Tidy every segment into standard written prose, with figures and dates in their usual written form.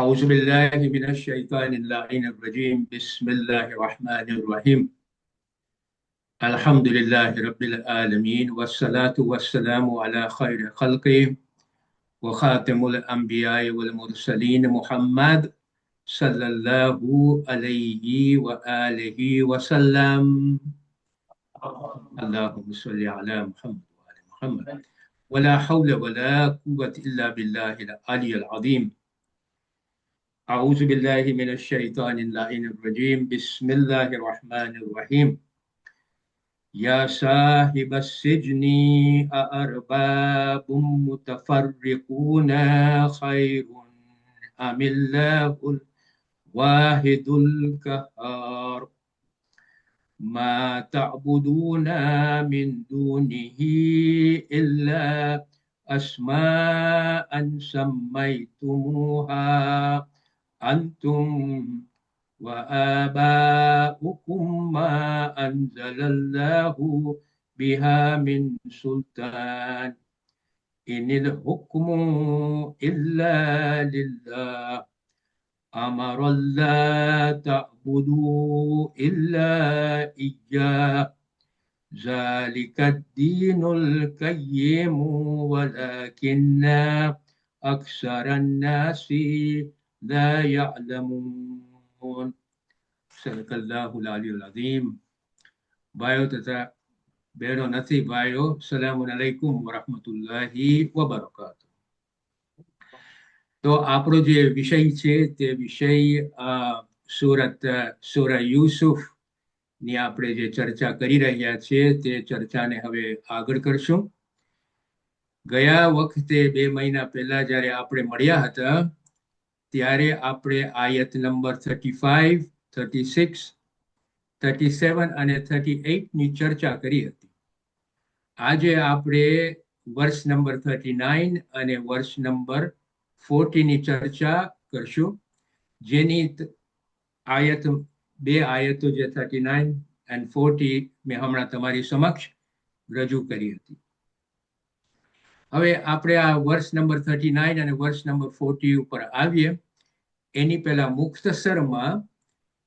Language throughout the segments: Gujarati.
أعوذ بالله من الشيطان اللعين الرجيم بسم الله الرحمن الرحيم الحمد لله رب العالمين والصلاة والسلام على خير خلقه وخاتم الأنبياء والمرسلين محمد صلى الله عليه وآله وسلم. اللهم صل على محمد وآل محمد ولا حول ولا قوة إلا بالله العلي العظيم. أعوذ بالله من الشيطان اللعين الرجيم بسم الله الرحمن الرحيم. يا صاحب السجن أأرباب متفرقون خير أم الله الواحد القهار ما تعبدون من دونه إلا أسماء سميتموها أنتم وآباؤكم ما أنزل الله بها من سلطان إن الحكم إلا لله أمر لا تعبدوا إلا إياه ذلك الدين القيم ولكن أكثر الناس لا يعلمون. સદકલ્લાહુલ અલીયુલ અઝીમ. ભાઈઓ તથા બહેનો નથી ભાઈઓ, સલામુ અલૈકુમ વરહમતુલ્લાહી વબરકાતુહ. તો આપણો જે વિષય છે તે વિષય સૂરા યુસુફ ની આપણે જે ચર્ચા કરી રહ્યા છીએ તે ચર્ચાને હવે આગળ કરશું. ગયા વખતે 2 મહિના પહેલા જ્યારે આપણે મળ્યા હતા ત્યારે આપણે આયત નંબર 35, 36, 37 અને 38 ની ચર્ચા કરી હતી. આજે આપણે વર્ષ નંબર 39 અને વર્ષ નંબર 40 ની ચર્ચા કરશું, જેની બે આયતો જે 39 અને 40 મેં હમણાં તમારી સમક્ષ રજૂ કરી હતી. હવે આપણે આ વર્ષ નંબર 39 અને વર્ષ નંબર 40 ઉપર આવીએ એની પહેલા મુખ્તસરમાં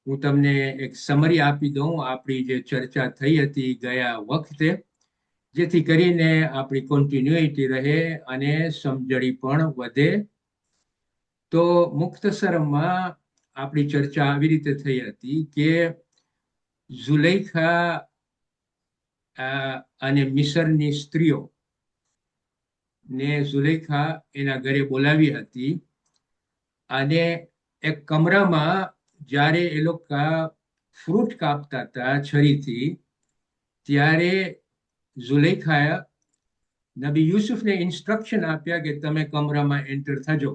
હું તમને એક સમરી આપી દઉં આપણી જે ચર્ચા થઈ હતી ગયા વખતે, જેથી કરીને આપણી કન્ટિન્યુઇટી રહે અને સમજણી પણ વધે. તો મુખ્તસરમાં આપણી ચર્ચા આવી રીતે થઈ હતી કે ઝુલૈખા અને મિસરની સ્ત્રીઓ ને ઝુલૈખા એના ઘરે બોલાવી હતી અને એક કમરામાં જ્યારે એ લોકો ફ્રૂટ કાપતા હતા છરીથી, ત્યારે ઝુલૈખાએ નબી યુસુફને ઇન્સ્ટ્રક્શન આપ્યા કે તમે કમરામાં એન્ટર થજો.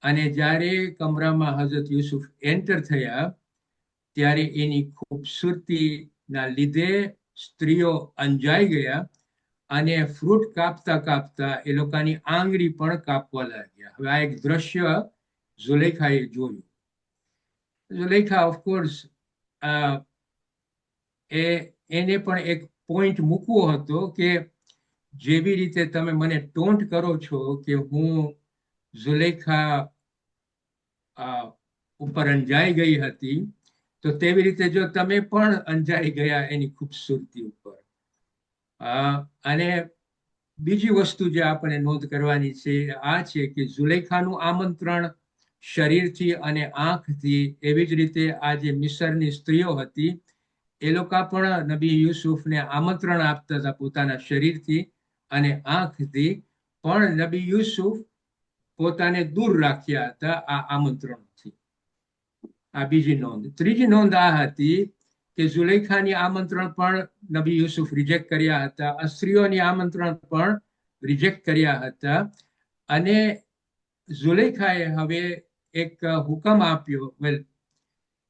અને જ્યારે કમરામાં હઝરત યુસુફ એન્ટર થયા ત્યારે એની ખૂબસૂરતીના લીધે સ્ત્રીઓ અંજાઈ ગયા અને ફ્રૂટ કાપતા કાપતા એ લોકોની આંગળી પણ કાપવા લાગ્યા. હવે આ એક દ્રશ્ય ઝુલૈખાએ જોયું. ઝુલૈખા ઓફકોર્સ એને પણ એક પોઈન્ટ મૂકવો હતો કે જેવી રીતે તમે મને ટોન્ટ કરો છો કે હું ઝુલૈખા ઉપર અંજાઈ ગઈ હતી, તો તેવી રીતે જો તમે પણ અંજાઈ ગયા એની ખૂબસૂરતી ઉપર. અને બીજી વસ્તુ જે આપણે નોંધ કરવાની છે આ છે કે ઝુલૈખાનું આમંત્રણ શરીરથી અને આંખથી, એવી જ રીતે આ જે મિસરની સ્ત્રીઓ હતી એ લોકો પણ નબી યુસુફને આમંત્રણ આપતા હતા પોતાના શરીરથી અને આંખથી, પણ નબી યુસુફ પોતાને દૂર રાખ્યા હતા આ આમંત્રણથી. આ બીજી નોંધ. ત્રીજી નોંધ આ હતી કે ઝુલૈખાની આમંત્રણ પણ નબી યુસુફ રિજેક્ટ કર્યા હતા, સ્ત્રીઓની આમંત્રણ પણ રિજેક્ટ કર્યા હતા. અને ઝુલૈખાએ હવે એક હુકમ આપ્યો, વેલ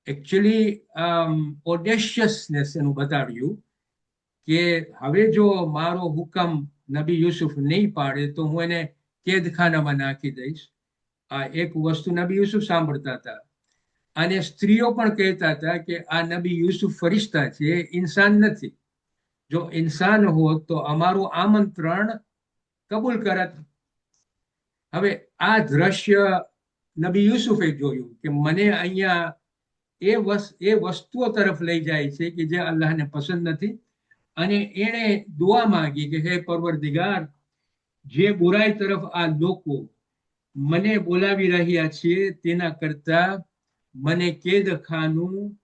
એકચ્યુઅલી ઓડેશિયસનેસ એનું બતાવ્યું કે હવે જો મારો હુકમ નબી યુસુફ નહીં પાડે તો હું એને કેદખાનામાં નાખી દઈશ. આ એક વસ્તુ નબી યુસુફ સાંભળતા હતા. અને સ્ત્રીઓ પણ કહેતા હતા કે આ નબી યુસુફ ફરિશ્તા છે, ઇન્સાન નથી. જો ઇન્સાન હોત તો અમારું આમંત્રણ કબૂલ કરત. હવે આ દ્રશ્ય નબી યુસુફે જોયું કે મને અહીંયા એ વસ્તુઓ તરફ લઈ જાય છે કે જે અલ્લાહને પસંદ નથી, અને એણે દુઆ માંગી કે હે પરવરદિગાર, જે બુરાઈ તરફ આ લોકો મને બોલાવી રહ્યા છે તેના કરતા મને કેદખાનું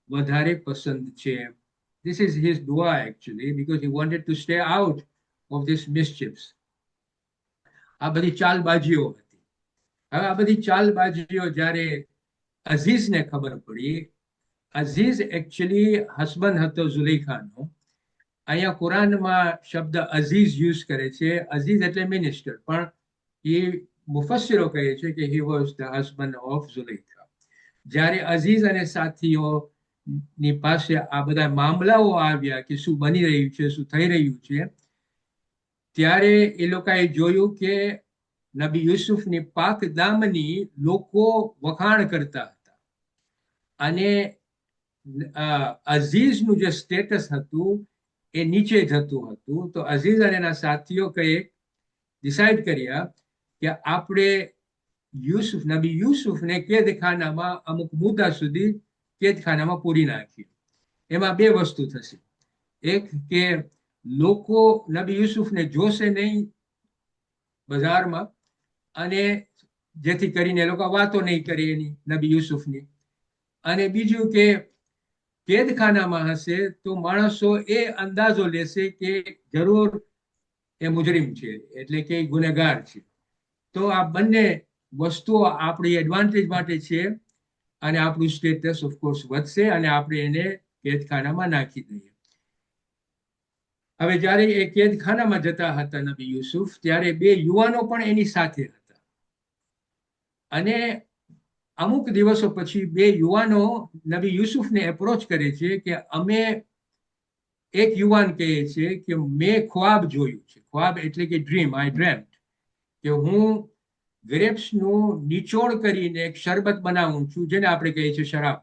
વધારે પસંદ છે. This is his dua actually, because he wanted to stay out of this mischiefs. આ બધી ચાલબાજીઓ હતી. હવે આ બધી ચાલબાજીઓ જ્યારે અઝીઝને ખબર પડી, અઝીઝ એકચ્યુઅલી હસબન્ડ હતો ઝુલેખાનો. અહીંયા કુરાનમાં શબ્દ અઝીઝ યુઝ કરે છે. અઝીઝ એટલે મિનિસ્ટર, પણ એ મુફસ્સિરો કહે છે કે he was the husband of ઝુલેખા. જ્યારે અઝીઝ અને સાથીઓની પાસે આ બધા મામલાઓ આવ્યા કે શું બની રહ્યું છે, શું થઈ રહ્યું છે, ત્યારે એ લોકોએ જોયું કે નબી યુસુફની પાક દામની લોકો વખાણ કરતા હતા, અને અઝીઝનું જે સ્ટેટસ હતું એ નીચે જતું હતું. તો અઝીઝ અને એના સાથીઓ કંઈ ડિસાઈડ કર્યા કે આપણે નબી યુસુફને કેદખાનામાં અમુક મુદ્દા સુધી કેદખાનામાં પૂરી નાખીએ. એમાં બે વસ્તુ થશે. એક કે લોકો નબી યુસુફને જોશે નહીં બજારમાં, અને જેથી કરીને એ લોકો વાતો નહીં કરે એની નબી યુસુફની. અને બીજું કે કેદખાનામાં હશે તો માણસો એ અંદાજો લેશે કે જરૂર એ મુજરિમ છે, એટલે કે ગુનેગાર છે. તો આ બંને વસ્તુઓ આપણી એડવાન્ટેજ માટે છે, અને આપણું સ્ટેટસ ઓફકોર્સ વધશે, અને આપણે એને કેદખાનામાં નાખી દઈએ. હવે જ્યારે એ કેદખાનામાં જતા હતા નબી યુસુફ, ત્યારે બે યુવાનો પણ એની સાથે હતા. અને અમુક દિવસો પછી બે યુવાનો નબી યુસુફને એપ્રોચ કરે છે કે અમે, એક યુવાન કહે છે કે મેં ખ્વાબ જોયું છે. ખ્વાબ એટલે કે ડ્રીમ, આઈ ડ્રેમ્ટ કે હું ગ્રેપ્સનું નિચોડ કરીને એક શરબત બનાવું છું, જેને આપણે કહીએ છીએ શરાબ.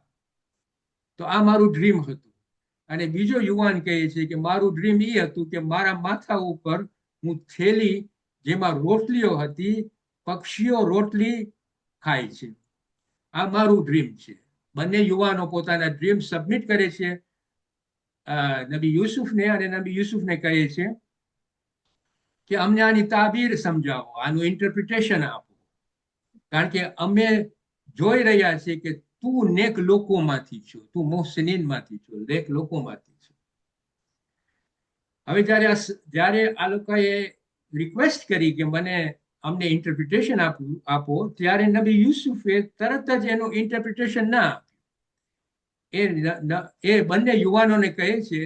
તો આ મારું ડ્રીમ હતું. અને બીજો યુવાન કહે છે કે મારું ડ્રીમ એ હતું કે મારા માથા ઉપર હું થેલી જેમાં રોટલીઓ હતી, પક્ષીઓ રોટલી ખાય છે, આ મારું ડ્રીમ છે. બંને યુવાનો પોતાના ડ્રીમ સબમિટ કરે છે નબી યુસુફને, અને નબી યુસુફને કહે છે કે અમને આની તાબીર સમજાવો, આનું ઇન્ટરપ્રિટેશન આપો, કારણ કે અમે જોઈ રહ્યા છીએ કે તું નેક લોકોમાંથી છો, તું મોહસિનીનમાંથી છો, નેક લોકોમાંથી છો. હવે જ્યારે આ લોકોએ રિક્વેસ્ટ કરી કે અમને ઇન્ટરપ્રિટેશન આપો, ત્યારે નબી યુસુફે તરત જ એનું ઇન્ટરપ્રિટેશન ના આપ્યું. એ બંને યુવાનોને કહે છે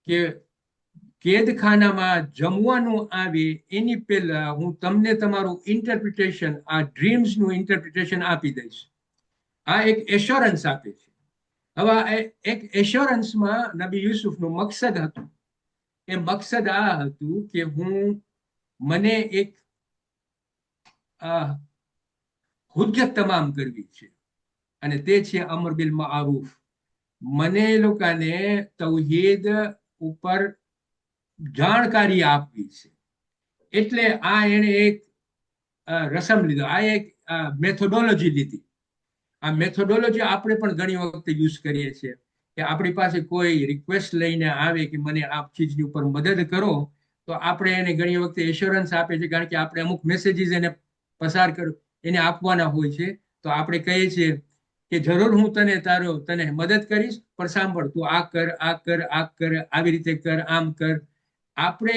કે કેદખાનામાં જમવાનું આવે એની પહેલા હું તમને તમારું ઇન્ટરપ્રિટેશન, આ ડ્રીમ્સનું ઇન્ટરપ્રિટેશન આપી દઈશ. આ એક એશ્યોરન્સ આપે છે. હવે એક એશ્યોરન્સમાં નબી યુસુફનું મકસદ હતું. એ મકસદ આ હતું કે મને એક હુજ્જત તમામ કરવી છે, અને તે છે અમર બિલ મારૂફ. મને લોકોને તૌહીદ ઉપર જાણકારી આપવી છે. એટલે આ એને એક રસમ લીધો, આ એક મેથોડોલોજી લીધી. આ મેથોડોલોજી આપણે પણ ઘણી વખતે યુઝ કરીએ છીએ કે આપણી પાસે કોઈ રિક્વેસ્ટ લઈને આવે કે મને આ ચીજની ઉપર મદદ કરો, તો આપણે એને ઘણી વખતે એશ્યોરન્સ આપે છે, કારણ કે આપણે અમુક મેસેજીસ એને પસાર એને આપવાના હોય છે. તો આપણે કહીએ છીએ કે જરૂર હું તને મદદ કરીશ, પણ સાંભળ, તું આ કર, આ કર, આ કર, આવી રીતે કર, આમ કર. આપણે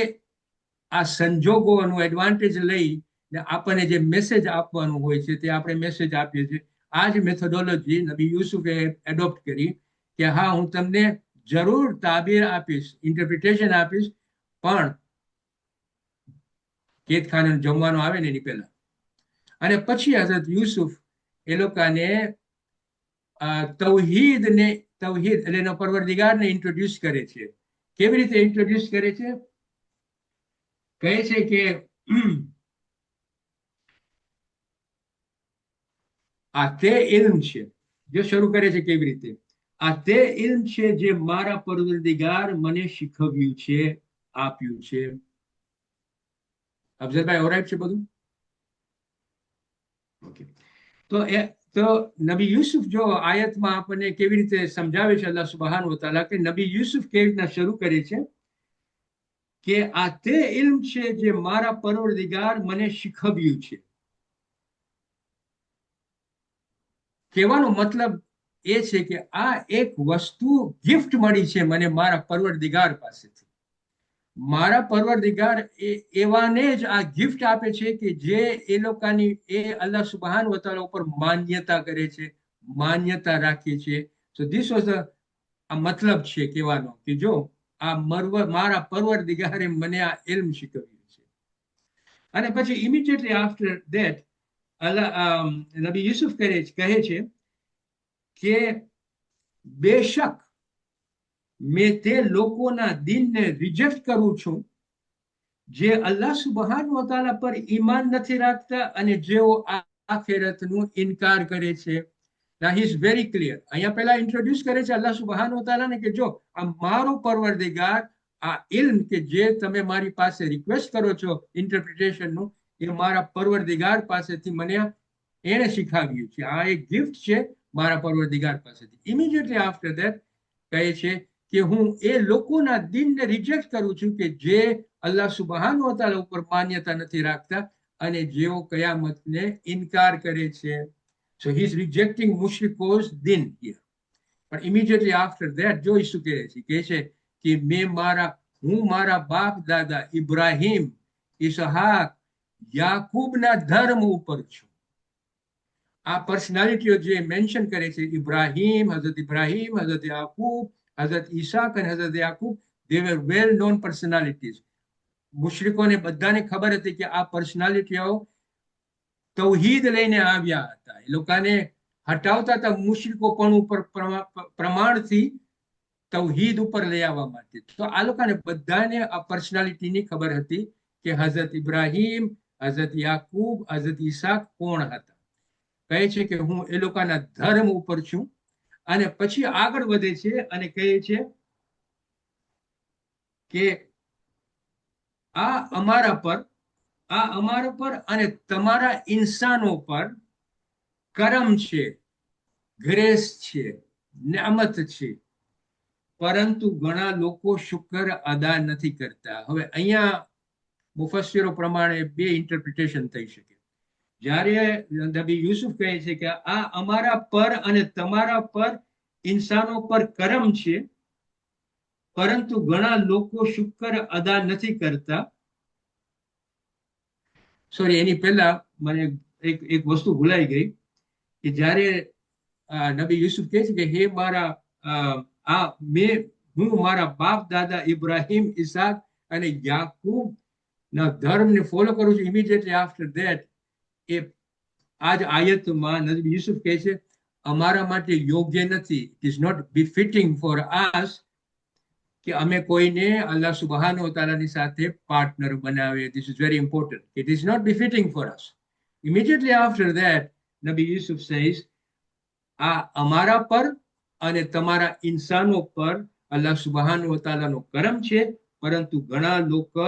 આ સંજોગોનું એડવાન્ટેજ લઈ આપણને જે મેસેજ આપવાનું હોય છે તે આપણે મેસેજ આપીએ છીએ. આ જ મેથોડોલોજી નબી યુસુફે એડોપ્ટ કરી કે હા, હું તમને જરૂર તાબીર આપીશ, ઇન્ટરપ્રિટેશન આપીશ, પણ કેદખાને જમવાનું આવે ને એની પહેલા. અને પછી હઝરત યુસુફ એ લોકોને તૌહીદ એટલે એનો પરવરદિગારને ઇન્ટ્રોડ્યુસ કરે છે. કેવી રીતે ઇન્ટ્રોડ્યુસ કરે છે? કહે છે કે આ તે ઇલ્મ છે, જો શરૂ કરે છે કેવી રીતે, આ તે ઇલ્મ છે જે મારા પરવરદિગાર મને શીખવ્યું છે, આપ્યું છે. અફઝલભાઈ ઓરાઈટ છે બધું? ઓકે. તો નબી યુસુફ જો આયતમાં આપણને કેવી રીતે સમજાવે છે અલ્લાહ સુબહાન વ તઆલા કે નબી યુસુફ કેવી રીતના શરૂ કરે છે કે આ તે ઇલ્મ છે જે મારા પરવરદિગાર મને શીખવ્યું છે. કહેવાનો મતલબ એ છે કે આ એક વસ્તુ ગિફ્ટ મળી છે મને મારા પરવરદિગાર પાસેથી. મારા પરવરદિગાર એવાને જ આ ગિફ્ટ આપે છે કે જે એ લોકોની અલ્લાહ સુબહાન વ તઆલા ઉપર માન્યતા કરે છે, માન્યતા રાખે છે. સો ધીસ વોઝ આ મતલબ છે કહેવાનો કે જો આ મારા પરવરદિગારે મને આ ઇલ્મ શીખવ્યું છે. અને પછી ઇમિડિયેટલી આફ્ટર ધેટ નબી યુસુફ કહે છે કે બેશક મેં તે લોકોના દિનને રિજેક્ટ કરું છું જે અલ્લાહ સુબહાન વ તઆલા પર ઈમાન નથી રાખતા અને જેઓ આખિરતનું ઇનકાર કરે છે. Now he is very clear. અહીંયા પહેલા ઇન્ટ્રોડ્યુસ કરે છે અલ્લાહ સુબહાન વ તઆલાને કે જો આ મારો પરવરદિગાર આ ઇલ્મ કે જે તમે મારી પાસે રિક્વેસ્ટ કરો છો ઇન્ટરપ્રિટેશનનું એ મારા પરવરદિગાર પાસેથી મને એણે શીખાવ્યું છે. આ એક ગિફ્ટ છે મારા પરવરદિગાર પાસેથી. ઇમિડિયેટલી આફ્ટર ધેટ કહે છે કે હું એ લોકોના દિનને રિજેક્ટ કરું છું કે જે અલ્લાહ સુબહાન વ તઆલા ઉપર માન્યતા નથી રાખતા અને જેઓ કયામતને ઇનકાર કરે છે. So he is rejecting mushriko's din here. પણ ઇમિડિયેટલી આફ્ટર ધેટ જોઈ શું કહે છે કે હું મારા બાપ દાદા ઇબ્રાહિમ, ઇસહાક, યાકૂબના ધર્મ ઉપર છું. આ પર્સનાલિટીઓ જે મેન્શન કરે છે ઇબ્રાહિમ, હઝરત યાકૂબ, હઝરત ઈસાક અને હઝરત યાકૂબ, they were well known personalities. મુશ્રિકોને બધાને ખબર હતી કે આ પર્સનાલિટીઓ તૌહીદ લઈને આવ્યા હતા. એ લોકોને હટાવતા હતા મુશ્રિકો પણ ઉપર પ્રમાણથી તૌહીદ ઉપર લઈ આવવા માટે. તો આ લોકોને બધાને આ પર્સનાલિટીની ખબર હતી કે હઝરત ઇબ્રાહિમ, હઝરત યાકૂબ, હઝરત ઈસાક કોણ હતા. કહે છે કે હું એ લોકોના ધર્મ ઉપર છું. અને પછી આગળ વધે છે અને કહે છે કે આ અમારા પર અને તમારા ઇન્સાનો પર કરમ છે, ગ્રેસ છે, નિયામત છે, પરંતુ ઘણા લોકો શુક્ર અદા નથી કરતા. હવે અહીંયા મુફસ્સિરો પ્રમાણે બે ઇન્ટરપ્રિટેશન થઈ શકે. જ્યારે નબી યુસુફ કહે છે કે આ અમારા પર અને તમારા પર ઇન્સાનો પર કરમ છે, પરંતુ ઘણા લોકો શુક્ર અદા નથી કરતા. સોરી, એની પહેલા મને એક વસ્તુ ભૂલાઈ ગઈ કે જ્યારે નબી યુસુફ કહે છે કે હે હું મારા બાપ દાદા ઇબ્રાહિમ, ઇસાક અને યાકૂબ ના ધર્મને ફોલો કરું છું. ઇમિડિયેટલી આફ્ટર ધેટ આજ આયતમાં નબી યુસુફ કહે છે અમારા માટે યોગ્ય નથી. It is not befitting for us કે અમે કોઈને અલ્લાહ સુબહાન વ તઆલાની સાથે પાર્ટનર બનાવે. This is very important. It is not befitting for us. Immediately after that નબી યુસુફ સેઝ આ અમારા પર અને તમારા ઇન્સાનો પર અલ્લાહ સુબહાન વ તઆલાનો કરમ છે, પરંતુ ઘણા લોકો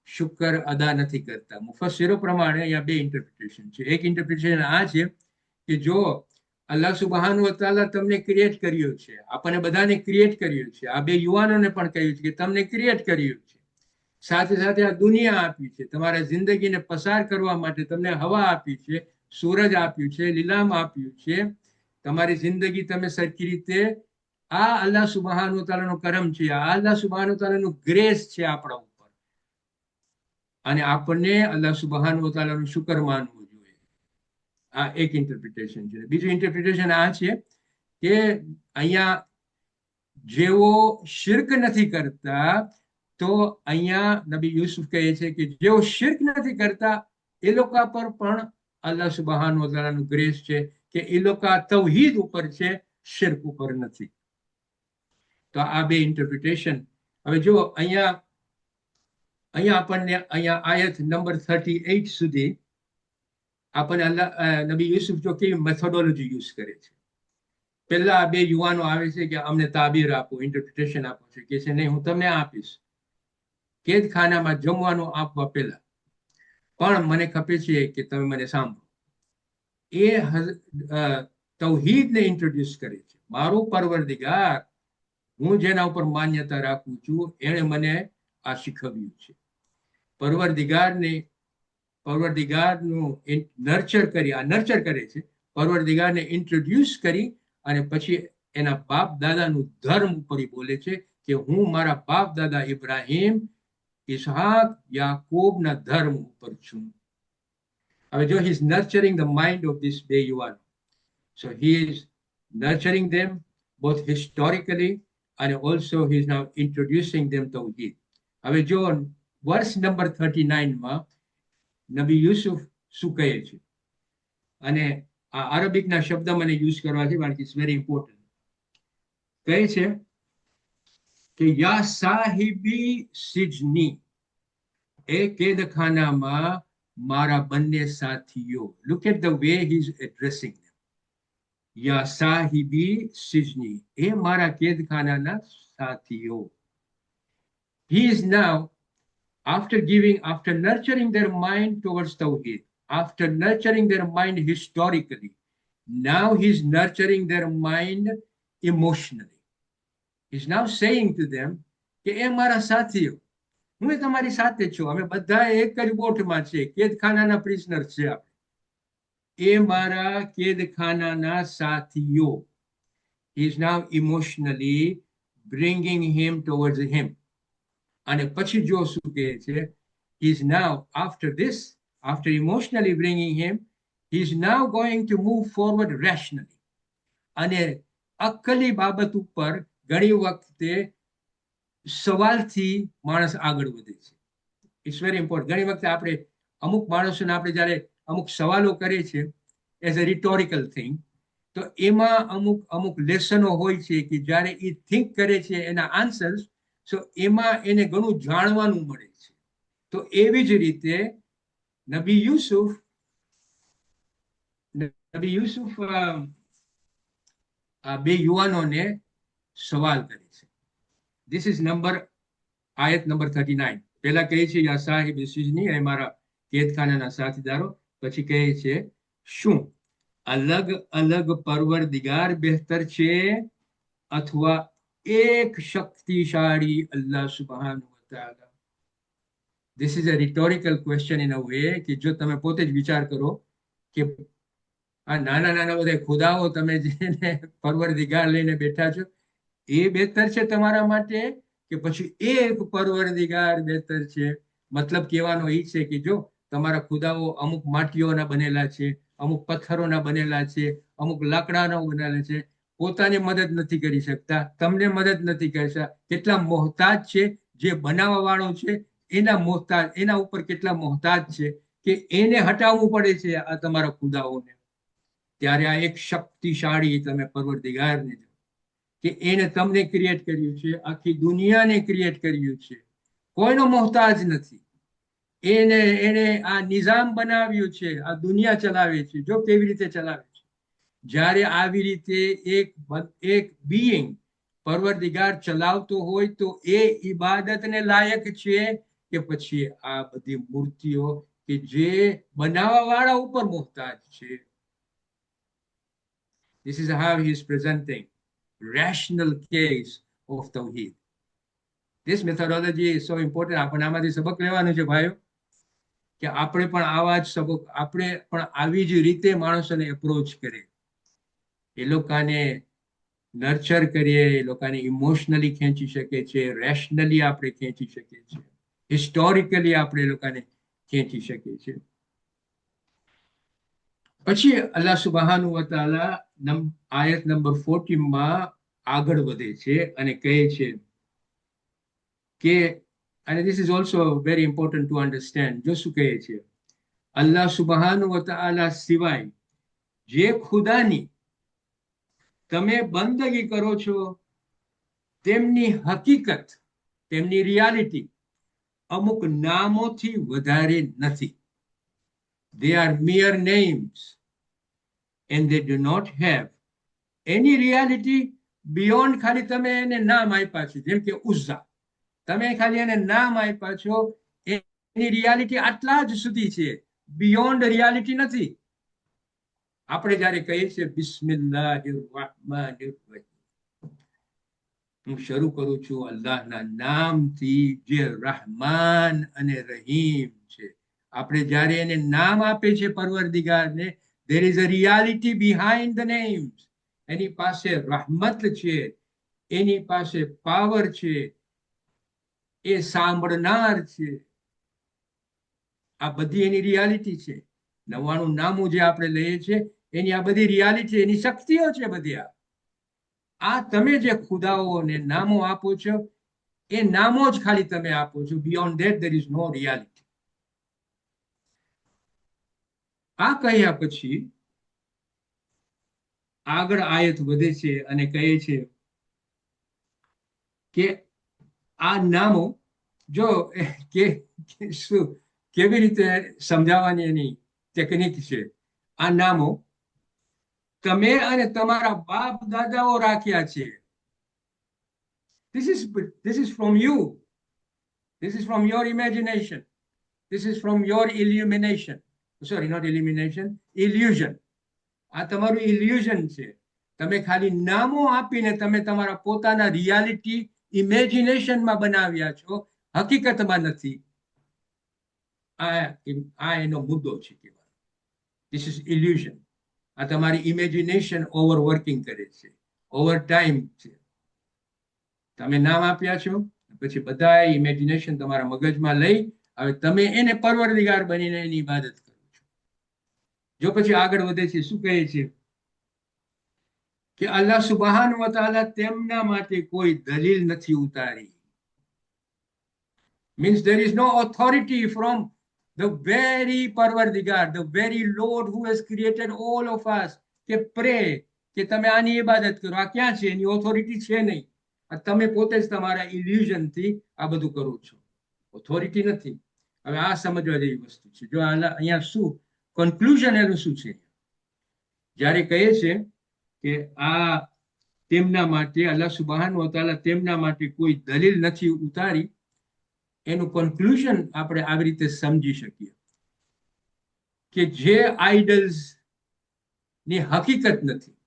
શુક્ર અદા નથી કરતા. મુફસ્સિરો પ્રમાણે અહીંયા બે ઇન્ટરપ્રિટેશન છે. એક ઇન્ટરપ્રિટેશન આ છે કે જો અલ્લાહ સુબહાન વ તઆલા તમને ક્રિએટ કર્યું છે, આપણને બધાને ક્રિએટ કર્યું છે, આ બે યુવાનોને પણ કહ્યું છે કે તમને ક્રિએટ કર્યું છે, સાથે સાથે આ દુનિયા આપી છે, તમારા જિંદગીને પસાર કરવા માટે તમને હવા આપી છે, સૂરજ આપ્યું છે, લીલામ આપ્યું છે, તમારી જિંદગી તમે સરખી રીતે આ અલ્લાહ સુબહાન વ તઆલાનો કરમ છે, આ અલ્લાહ સુબહાન વ તઆલાનો ગ્રેસ છે આપણા ઉપર, અને આપણને અલ્લાહ સુબહાન વ તઆલાનું શુક્ર માનવું જોઈએ. આ એક ઇન્ટરપ્રિટેશન છે. બીજું ઇન્ટરપ્રિટેશન આ છે કે અહીંયા જેઓ શિર્ક નથી કરતા, તો અહીંયા નબી યુસુફ કહે છે કે જેઓ શિર્ક નથી કરતા એ લોકો પર પણ અલ્લાહ સુબહાન વ તઆલાનું ગ્રેસ છે કે એ લોકો તૌહીદ ઉપર છે, શિર્ક ઉપર નથી. તો આ બે ઇન્ટરપ્રિટેશન. હવે જો અહીંયા આપણને આયત નંબર 38 સુધી આપણને નબી યુસુફ જો કેવી મેથોડોલોજી યુઝ કરે છે. પહેલા બે યુવાનો આવે છે કે અમને તાબીર આપો, ઇન્ટરપ્રિટેશન આપો છે. કે છે નહીં, હું તમને આપીશ કેદખાનામાં જમવાનું આપવા પહેલા, પણ મને ખપે છે કે તમે મને સાંભળો. એ તૌહીદને ઇન્ટ્રોડ્યુસ કરે છે. મારું પરવરદિગાર, હું જેના ઉપર માન્યતા રાખું છું, એણે મને આ શીખવ્યું છે. પરવરદિગારનું નર્ચર કરી, આ નર્ચર કરે છે, પરવરદિગારને ઇન્ટ્રોડ્યુસ કરી અને પછી એના બાપ દાદાનું ધર્મ ઉપર બોલે છે કે હું મારા બાપ દાદા ઇબ્રાહિમ, ઇસ્હાક, યાકૂબના ધર્મ ઉપર છું. હવે જો he is nurturing the mind of this બે યુવાનો. So he is nurturing them both historically and also he is now introducing them tawhid. હવે જો વર્સ નંબર 39 માં નબી યુસુફ શું કહે છે, અને આ અરબિકના શબ્દ મને યુઝ કરવા છે કારણ કે ઇટ્સ વેરી ઇમ્પોર્ટન્ટ. કહે છે કે યા સાહિબી સિજની, એ કેદખાનામાં મારા બંને સાથીઓ. Look at the way he is addressing them. યા સાહિબી સિજની, એ મારા કેદખાનાના સાથીઓ. He is now, after nurturing their mind towards Tawheed, after nurturing their mind historically, now he's nurturing their mind emotionally. He's now saying to them કે એ મારા સાથીઓ, હું તમારી સાથે છું, અમે બધા એક જ બોટમાં છે, કેદખાનાના પ્રિઝનર છે આપણે. એ મારા કેદખાનાના સાથીઓ. He is now emotionally bringing him towards him. અને પછી જો શું કહે છે, he is now, after emotionally bringing him, he is now going to move forward rationally. અને અક્કલી બાબત ઉપર ઘણી વખતે સવાલથી માણસ આગળ વધે છે. It's very important. ઘણી વખતે આપણે અમુક માણસોને આપણે જ્યારે અમુક સવાલો કરે છે એઝ અ રિટોરિકલ થિંગ, તો એમાં અમુક લેસનો હોય છે કે જ્યારે એ થિંક કરે છે એના આન્સર્સ, સો એમાં એને ઘણું જાણવાનું મળે છે. તો એવી જ રીતે નબી યુસુફ આ બે યુવાનોને સવાલ કરે છે. ધીસ ઇઝ આયત નંબર 39. પહેલા કહે છે યા સાહિબ સિજની, એ મારા કેદખાનાના સાથીદારો. પછી કહે છે શું અલગ અલગ પરવરદિગાર બહેતર છે અથવા એક શક્તિશાળી અલ્લાહ સુબ્હાનહુ વ તઆલા? This is a rhetorical question in a way કે જો તમે પોતે જ વિચાર કરો કે આ નાના નાના બધા ખુદાઓ તમે જેને પરવરદિગાર લઈને બેઠા છો, એ બહેતર છે તમારા માટે કે પછી એક પરવરદિગાર બહેતર છે? મતલબ કહેવાનો એ છે કે જો તમારા ખુદાઓ અમુક માટીઓના બનેલા છે, અમુક પથ્થરોના બનેલા છે, અમુક લાકડાના બનેલા છે, પોતાને મદદ નથી કરી શકતા, તમને મદદ નથી કરી શકતા, કેટલા મોહતાજ છે, જે બનાવવા વાળો છે એના ઉપર કેટલા મોહતાજ છે કે એને હટાવવું પડે છે આ તમારા ખુદાઓને. ત્યારે આ એક શક્તિશાળી તમે પરવરદિગારને જો કે એને તમને ક્રિએટ કર્યું છે, આખી દુનિયાને ક્રિએટ કર્યું છે, કોઈનો મોહતાજ નથી. એને આ નિઝામ બનાવ્યું છે, આ દુનિયા ચલાવે છે, જો કેવી રીતે ચલાવે છે. જ્યારે આવી રીતે એક બીઈંગ પરવરદિગાર ચલાવતો હોય તો એ ઇબાદતને લાયક છે કે પછી આ બધી મૂર્તિઓ કે જે બનાવવા વાળા ઉપર મોહતાજ છે? This is how he is presenting rational case of Tawheed. This methodology is so important. આપણે આમાંથી સબક લેવાનું છે ભાઈઓ, કે આપણે પણ આવા જ સબક, આપણે પણ આવી જ રીતે માણસોને એપ્રોચ કરીએ, એ લોકોને નર્ચર કરીએ, એ લોકોને ઇમોશનલી ખેંચી શકે છે, રેશનલી આપણે ખેંચી શકીએ છીએ, હિસ્ટોરિકલી આપણે એ લોકોને ખેંચી શકીએ છીએ. પછી અલ્લાહ સુબ્હાનહુ વ તઆલા આયત નંબર 40 માં આગળ વધે છે અને કહે છે કે, અને this is also very important to understand, જો શું કહે છે, અલ્લાહ સુબ્હાનહુ વ તઆલા સિવાય જે ખુદાની તમે બંદગી કરો છો તેમની હકીકત, તેમની રિયાલિટી અમુક નામોથી વધારે નથી. They are mere names and they do not have any reality beyond ખાલી તમે એને નામ આપ્યા છે. જેમ કે ઉઝ્ઝા, તમે ખાલી એને નામ આપ્યા છો, એની રિયાલિટી આટલા જ સુધી છે, બિયોન્ડ રિયાલિટી નથી. આપણે જયારે કહીએ છીએ બિસ્મિલ્લાહિર રહમાનિર રહીમ, હું શરૂ કરું છું અલ્લાહના નામથી જે રહમાન અને રહીમ છે. આપણે જયારે એને નામ આપે છે પરવરદિગારને, there is a reality behind the names. એની પાસે રહમત છે, એની પાસે પાવર છે, એ સાંભળનાર છે. આ બધી એની રિયાલિટી છે. 99 નામું જે આપણે લઈએ છીએ એની આ બધી રિયાલિટી, એની શક્તિઓ છે બધી. આ તમે જે ખુદાઓને નામો આપો છો એ નામો જ ખાલી તમે આપો છો. Beyond that there is no reality. આ કહ્યા પછી આગળ આયત વધે છે અને કહે છે કે આ નામો જો શું કેવી રીતે સમજાવવાની એની ટેકનિક છે. આ નામો તમે અને તમારા બાપ દાદાઓ રાખ્યા છે. This is from you. This is from your imagination. This is from your illumination. Sorry, not illumination, illusion. આ તમારું ઇલ્યુઝન છે. તમે ખાલી નામો આપીને તમે તમારા પોતાના રિયાલિટી ઇમેજિનેશનમાં બનાવ્યા છો, હકીકતમાં નથી. આ એનો મુદ્દો છે કહેવાનો. This is illusion. આ તમારી ઇમેજિનેશન ઓવર વર્કિંગ કરે છે, ઓવર ટાઈમ છે. તમે નામ આપ્યા છો, પછી બધા ઇમેજિનેશન તમારા મગજમાં લઈ હવે તમે એને પરવરદિગાર બનીને એની ઇબાદત કરો છો. જો પછી આગળ વધે છે, શું કહે છે કે અલ્લાહ સુબહાન વ તઆલા તેમના માટે કોઈ દલીલ નથી ઉતારી. Means there is no authority from the very Parvardigar, the very Lord who has created all of us, કે pray કે તમે આની ઇબાદત કરો. આ ક્યાં છે? એની ઓથોરિટી છે નહીં. તમે પોતે જ તમારા ઇલ્યુઝન થી આ બધું કરો છો, ઓથોરિટી નથી. હવે આ સમજવા જેવી વસ્તુ છે. જો અહીંયા શું કન્ક્લુઝન એનું શું છે? જ્યારે કહે છે કે આ તેમના માટે અલ્લાહ સુબહાન વ તઆલા તેમના માટે કોઈ દલીલ નથી ઉતારી, એનું કન્ક્લુઝન આપણે આવી રીતે સમજી શકીએ કે જે આઇડલ્સ ની હકીકત નથી,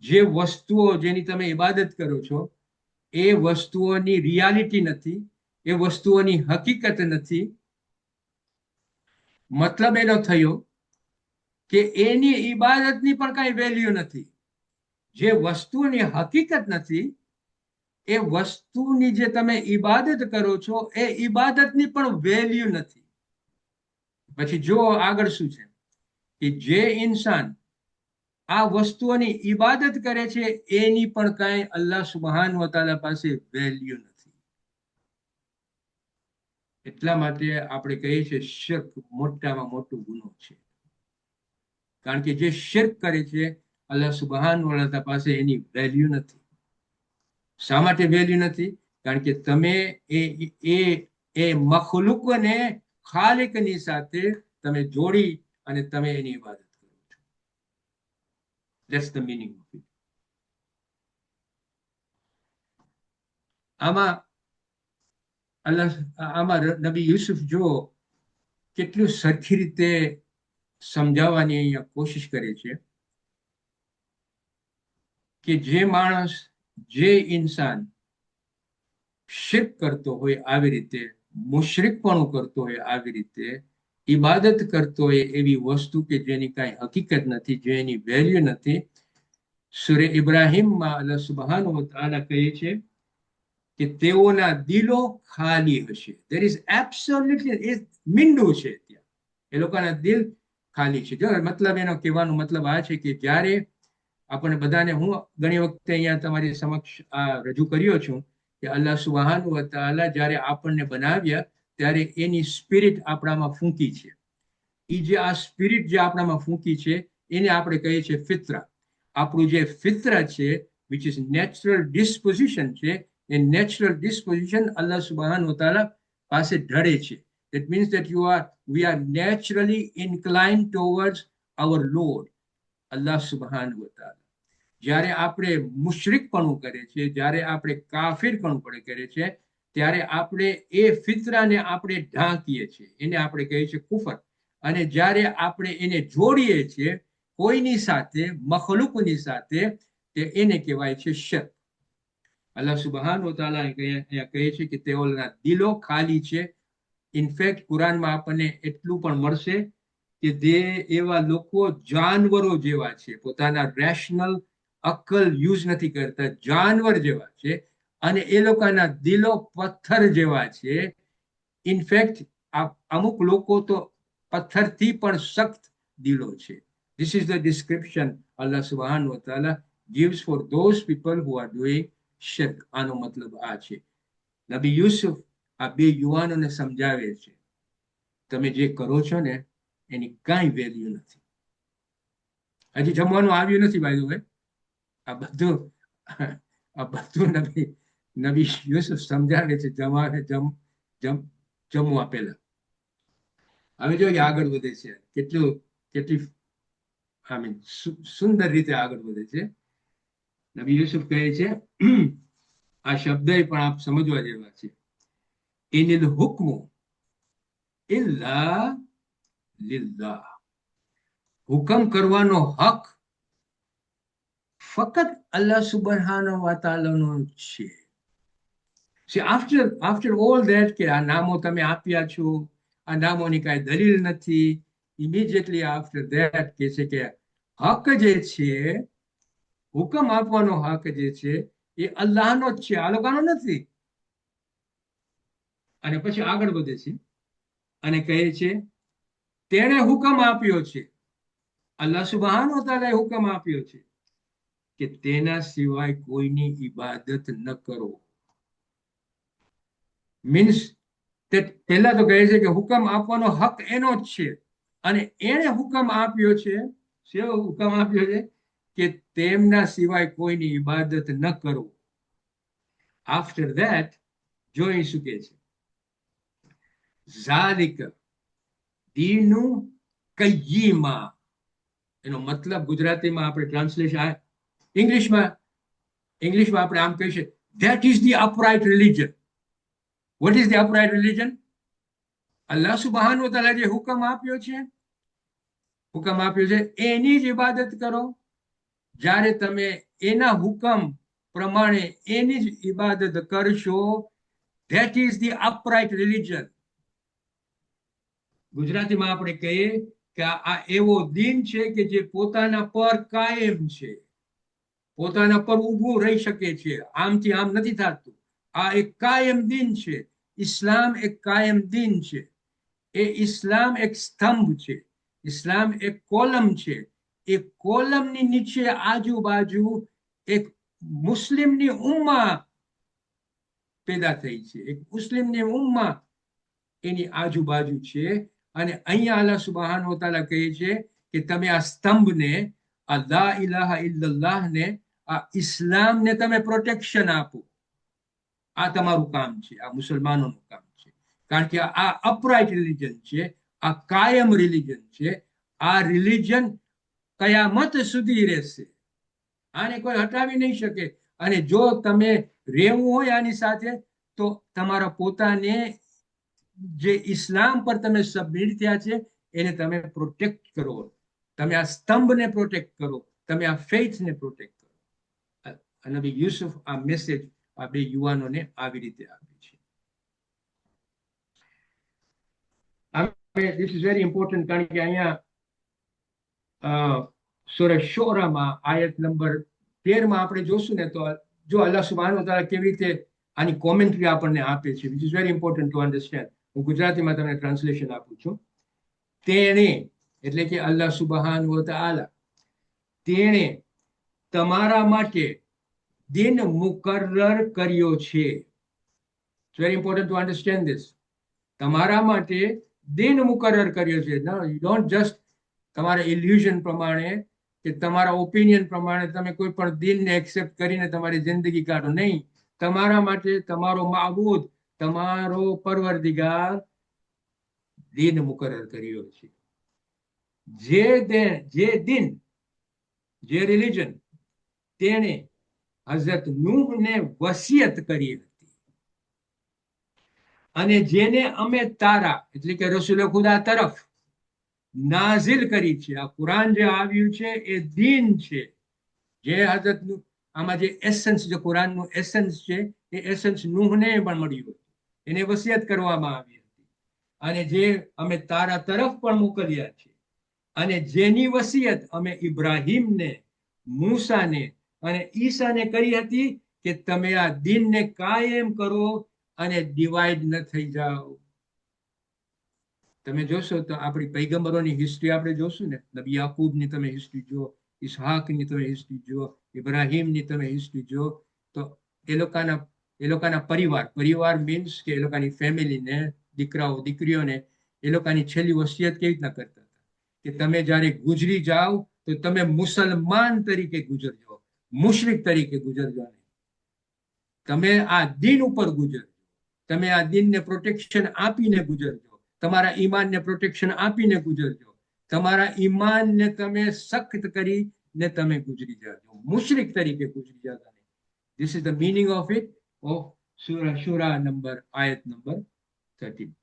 જે વસ્તુઓ જેની તમે ઇબાદત કરો છો એ વસ્તુઓની રિયાલિટી નથી, એ વસ્તુઓની હકીકત નથી. મતલબ એનો થયો કે એની ઇબાદતની પણ કઈ વેલ્યુ નથી. જે વસ્તુની હકીકત નથી એ વસ્તુની જે તમે ઇબાદત કરો છો એ ઇબાદતની પણ વેલ્યુ નથી. પછી જો આગળ શું છે કે જે ઇન્સાન આ વસ્તુઓની ઇબાદત કરે છે એની પણ કઈ અલ્લાહ સુબહાન વ તઆલા પાસે વેલ્યુ નથી. એટલા માટે આપણે કહીએ છીએ શિર્ક મોટામાં મોટો ગુનો છે. કારણ કે જે શિર્ક કરે છે અલ્લાહ સુબહાન વ તઆલા પાસે એની વેલ્યુ નથી. શા માટે વેલ્યુ નથી? કારણ કે તમે એ મખલુકને ખાલિકની સાથે તમે જોડી અને તમે એની ઇબાદત કરો છો. That's the meaning of it. આમાં નબી યુસુફ જો કેટલું સરખી રીતે સમજાવવાની અહીંયા કોશિશ કરે છે કે જે માણસ, જે ઇન્સાન શિર્ક કરતો હોય આવી રીતે, મુશરિકપણું કરતો હોય આવી રીતે, ઇબાદત કરતો હોય એવી વસ્તુ કે જેની કાંઈ હકીકત નથી, જેની વેલ્યુ નથી, સૂરે ઇબ્રાહીમમાં અલ્લાહ સુબહાનહુ વ તઆલા કહે છે કે તેઓના દિલો ખાલી હશે. There is absolutely, એ મીંડું છે ત્યાં, એ લોકોના દિલ ખાલી છે. જો મતલબ એનો કહેવાનો મતલબ આ છે કે જ્યારે આપણે બધાને, હું ઘણી વખતે અહીંયા તમારી સમક્ષ આ રજૂ કર્યો છું કે અલ્લાહ સુબહાનહુ વ તઆલા જ્યારે આપણને બનાવ્યા ત્યારે એની સ્પિરિટ આપણામાં ફૂંકી છે. એ જે આ સ્પિરિટ જે આપણામાં ફૂંકી છે એને આપણે કહીએ છીએ ફિતરા. આપણું જે ફિતરા છે, વિચ ઇઝ નેચરલ ડિસ્પોઝિશન છે, એ નેચરલ ડિસ્પોઝિશન અલ્લાહ સુબહાનહુ વ તઆલા પાસે ઢળે છે. That means that we are naturally inclined towards our Lord, અલ્લાહ સુબહાનહુ વ તઆલા. જ્યારે આપણે મુશરિકપણું કરે છે, જ્યારે આપણે કાફિરપણું કરે છે, ત્યારે આપણે એ ફિતરાને આપણે ઢાંકીએ છીએ, એને આપણે કહીએ છીએ કુફર. અને જ્યારે આપણે એને જોડીએ છીએ કોઈની સાથે, મખલુકની સાથે, તે એને કહેવાય છે શિર્ક. અલ્લાહ સુબહાન વ તઆલા અહીંયા કહે છે કે તેઓના દિલો ખાલી છે. ઇનફેક્ટ કુરાનમાં આપણને એટલું પણ મળશે કે જે એવા લોકો જાનવરો જેવા છે, પોતાના રેશનલ અક્કલ યુઝ નથી કરતા, જાનવર જેવા છે, અને એ લોકોના દિલો પથ્થર જેવા છે. ઇનફેક્ટ અમુક લોકો તો પથ્થરથી પણ સખ્ત દિલો છે. This is the description Allah subhanahu wa ta'ala gives for those people who are doing shirk. આનો મતલબ આ છે. નબી યુસુફ આ બે યુવાનોને સમજાવે છે, તમે જે કરો છો ને એની કાંઈ વેલ્યુ નથી. હજી જમવાનું આવ્યું નથી ભાઈ. હવે આ બધું નબી યુસુફ સમજાવે છે જમવા પહેલા. હવે જો આગળ વધે છે, કેટલી સુંદર રીતે આગળ વધે છે. નબી યુસુફ કહે છે, આ શબ્દ પણ આપ સમજવા જેવા છે. ઇનિલ હુક્મુ ઇલ્લા લિલ્લાહ. હુકમ કરવાનો હક ફક્ત અલ્લાહ સુબહાનહુ વ તઆલાનો છે. See, after all that, કે આ નામો તમે આપ્યા છો, આ નામોની કાંઈ દલીલ નથી, ઇમિડિયેટલી આફ્ટર ધેટ કે છે કે હક જે છે, હુકમ આપવાનો હક જે છે એ અલ્લાહનો જ છે, આ લોકોનો નથી. અને પછી આગળ વધે છે અને કહે છે તેણે હુકમ આપ્યો છે, અલ્લાહ સુબહાનહુ વ તઆલાએ હુકમ આપ્યો છે કે તેના સિવાય કોઈની ઇબાદત ન કરો. મીન્સ તે પહેલા તો કહે છે કે હુકમ આપવાનો હક એનો જ છે, અને એણે હુકમ આપ્યો છે, શેવો હુકમ આપ્યો છે કે તેમના સિવાય કોઈની ઇબાદત ન કરો. આફ્ટર ધેટ જોઈ શું કે છે, ઝાલિક દીનુ કય્યિમા. એનો મતલબ ગુજરાતીમાં આપણે ટ્રાન્સલેશન, ઇંગ્લિશમાં આપણે આમ કહીએ, that is the upright religion. What is the upright religion? અલ્લાહ સુબહાનહુ વ તઆલા જે હુકમ આપ્યો છે એની જ ઇબાદત કરો. જ્યારે તમે એના હુકમ પ્રમાણે એની જ ઇબાદત કરશો, that is the upright religion. ગુજરાતીમાં આપણે કહીએ કે આ એવો દિન છે કે જે પોતાના પર કાયમ છે, પોતાના પર ઊભું રહી શકે છે, આમથી આમ નથી થતું. આ એક કાયમ દિન છે. ઇસ્લામ એક કાયમ દિન છે. એ ઇસ્લામ એક સ્તંભ છે, ઇસ્લામ એક કોલમ છે. એ કોલમની નીચે આજુબાજુ એક મુસ્લિમની ઉમ્મા પેદા થઈ છે, એક મુસ્લિમની ઉમ્મા એની આજુબાજુ છે. અને અહીંયા અલ્લાહ સુબહાનહુ વ તઆલા કહે છે કે તમે આ સ્તંભને, આ લા ઇલાહા ઇલ્લલ્લાહને, આ ઇસ્લામને તમે પ્રોટેક્શન આપો. આ તમારું કામ છે, આ મુસલમાનોનું કામ છે. કારણ કે આ અપરાઇટ રિલિજન છે, આ કાયમ રિલિજન છે. આ રિલિજન કયામત સુધી રહેશે, આને કોઈ હટાવી નહીં શકે. અને જો તમે રહેવું હોય આની સાથે, તો તમારા પોતાને જે ઇસ્લામ પર તમે સબમિટ થયા છે એને તમે પ્રોટેક્ટ કરો. તમે આ સ્તંભને પ્રોટેક્ટ કરો, તમે આ ફેઇથને પ્રોટેક્ટ કરો. નબી યુસુફ આ મેસેજ આ બે યુવાનોને આવી રીતે આપે છે. This is very important, કારણ કે અહીંયા સૂરહ શોરામાં આયત નંબર 13 આપણે જોશું ને, તો જો અલ્લાહ સુબહાનહુ વ તઆલા કેવી રીતે આની કોમેન્ટ્રી આપણને આપે છે, which is very important to understand. હું ગુજરાતીમાં તમને ટ્રાન્સલેશન આપું છું. તેણે એટલે કે અલ્લાહ સુબહાનહુ વ તઆલા, તેણે તમારા માટે દિન મુકર્રર કર્યો છે. It's very important to understand this. તમારા માટે દિન મુકર્રર કર્યો છે. યુ ડોન્ટ જસ્ટ તમારા ઇલ્યુઝન પ્રમાણે કે તમારા ઓપિનિયન પ્રમાણે તમે કોઈ પણ દિનને એક્સેપ્ટ કરીને તમારી જિંદગી કાઢો. નહીં, તમારા માટે તમારો માબૂદ, તમારો પરવરદિગાર દિન મુકર્રર કર્યો છે. જે દિન, જે રિલિજન તેણે હઝરત નૂહને વસિયત કરી હતી, અને જેને અમે તારા એટલે કે રસૂલ ખુદા તરફ નાઝિલ કરી છે. આ કુરાન જે આવ્યું છે એ દીન છે. જે હઝરતનું આમાં જે એસન્સ, જે કુરાનનું એસન્સ છે, એ એસન્સ નૂહને પણ મળ્યું હતું. એને વસિયત કરવામાં આવી હતી, અને જે અમે તારા તરફ પણ મોકલ્યા છે, અને જેની વસિયત અમે ઇબ્રાહીમને, મૂસાને અને ઈસાને કરી હતી કે તમે આ દીનને કાયમ કરો અને ડિવાઈડ ન થઈ જાઓ. તમે જોશો તો આપણી પૈગંબરોની હિસ્ટ્રી આપણે જોશું ને, નબી યાકૂબની તમે હિસ્ટ્રી જુઓ, ઇસ્હાકની તમે હિસ્ટ્રી જુઓ, ઇબ્રાહીમની તમે હિસ્ટ્રી જુઓ, તો એ લોકોના પરિવાર મીન્સ કે એ લોકોની ફેમિલીને, દીકરાઓ દીકરીઓને એ લોકોની છેલ્લી વસિયત કેવી રીતના કરતા હતા કે તમે જ્યારે ગુજરી જાઓ તો તમે મુસલમાન તરીકે ગુજરજો, મુશરિક તરીકે ગુજરજો નહીં. તમે આ દિન ઉપર ગુજરજો, તમે આ દિનને પ્રોટેક્શન આપીને ગુજરજો, તમારા ઈમાનને પ્રોટેક્શન આપીને ગુજરજો, તમારા ઈમાનને તમે સખ્ત કરીને તમે ગુજરી જાજો, મુશરિક તરીકે ગુજરી જાતા નહીં. This is the meaning of it, of શુરા આયત નંબર 13.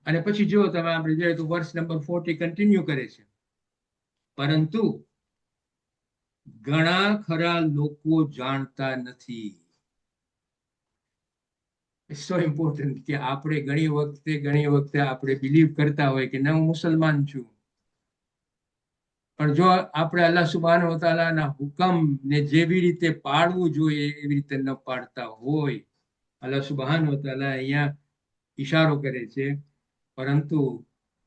અને પછી જો તમે આપણે જોઈએ તો વર્ષ નંબર 40 કન્ટિન્યુ કરે છે, પરંતુ ઘણા ખરા લોકો જાણતા નથી. ઇટ્સ સો ઇમ્પોર્ટન્ટ કે આપણે ઘણી વખતે આપણે બિલીવ કરતા હોય કે ના, હું મુસલમાન છું, પણ જો આપણે અલ્લાહ સુબ્હાનહુ વ તઆલાના હુકમને જેવી રીતે પાળવું જોઈએ એવી રીતે ન પાડતા હોય, અલ્લાહ સુબ્હાનહુ વ તઆલા અહીંયા ઈશારો કરે છે, પરંતુ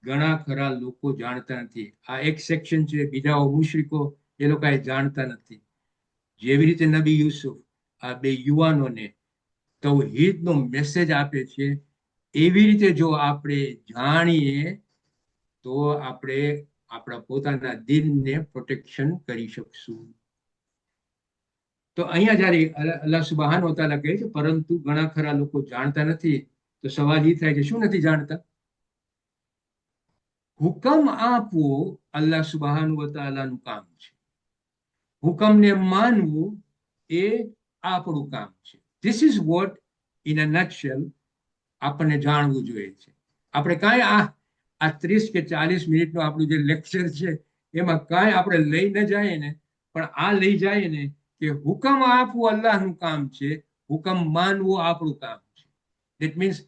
ઘણા ખરા લોકો જાણતા નથી. આ એક સેક્શન છે. બીજાઓ મુશ્રિકો એ લોકો જાણતા નથી. જેવી રીતે નબી યુસુફ આ બે યુવાનોને તૌહીદનો મેસેજ આપે છે, એવી રીતે જો આપણે જાણીએ તો આપણે આપણા પોતાના દિલને પ્રોટેક્શન કરી શકશું. તો અહીંયા જ્યારે અલ્લાહ સુબ્હાનહુ વ તઆલા કહે છે પરંતુ ઘણા ખરા લોકો જાણતા નથી, તો સવાલ એ થાય કે શું નથી જાણતા? હુકમ આપવો અલ્લાહ સુબ્હાનહુ વ તઆલાનું કામ છે, હુકમને માનવું એ આપણું કામ છે. This is what in a nutshell આપણને જાણવું જોઈએ છે. આપણે કાંઈ આ 30 કે 40 મિનિટનું આપણું જે લેક્ચર છે એમાં કાંઈ આપણે લઈ ન જઈએ ને, પણ આ લઈ જઈએ ને કે હુકમ આપવું અલ્લાહનું કામ છે, હુકમ માનવું આપણું કામ છે. That means